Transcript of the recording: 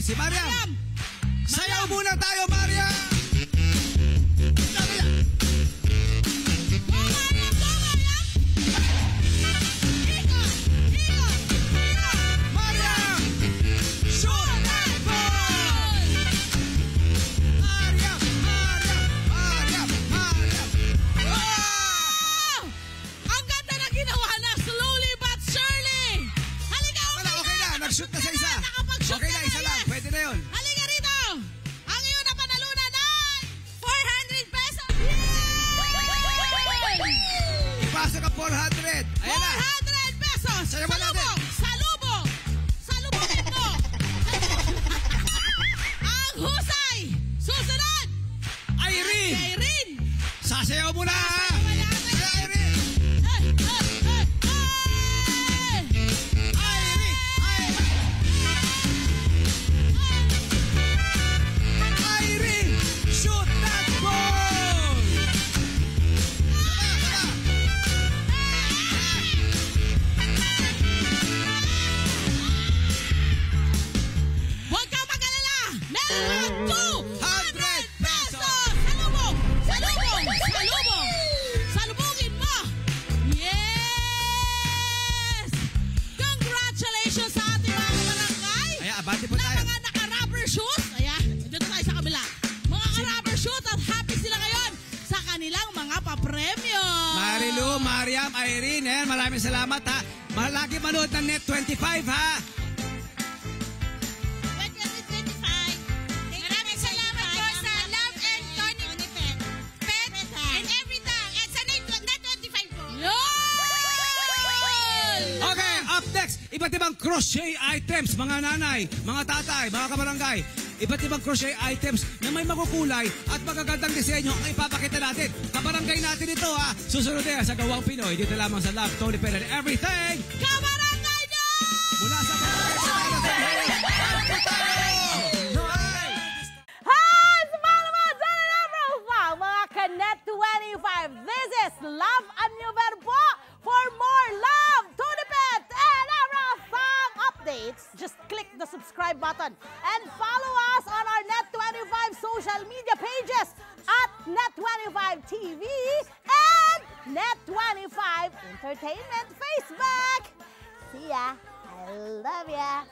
Okay, si Mariam. Sayaw muna tayo, Mariam! Shoot na sa isa. Okay na, isa lang. Pwede na yun. Halika rito. Ang iyong napanalunan ay 400 pesos. Ipasok ang 400. Ayan na. 400 pesos. Sayo ba natin? Salubong. Salubongin mo. Ang husay. Susunod. Irene. Irene. Sasayaw muna. Abante po tayo. Mga naka-rubber shoes. Ayan, dito tayo sa kabila. Mga naka-rubber shoes at happy sila ngayon sa kanilang mga papremyo. Marilu, Mariam, Irene, ayan, maraming salamat ha. Malagi manood ng Net 25 ha. Maraming salamat po sa Love and Tony Pet and everything. At sa Net 25 po. Okay, up next, iba't ibang crochet items, mga nanay, mga tatay, mga kabarangay. Iba't ibang crochet items na may makukulay at magagandang disenyo ang ipapakita natin. Kabarangay natin ito ha. Susunod yan sa Gawang Pinoy. Dito lamang sa Love, Tony Pet and everything. Kabarangay na! Mula sa barangay sa Hi! Sumama mga dyan na profile, mga Kanet 25. This is Love and New Verbo. For more Love, Tony Pet, and everything updates, just click the subscribe button and follow us on our Net25 social media pages at Net25 TV and Net25 Entertainment Facebook. See ya. I love ya.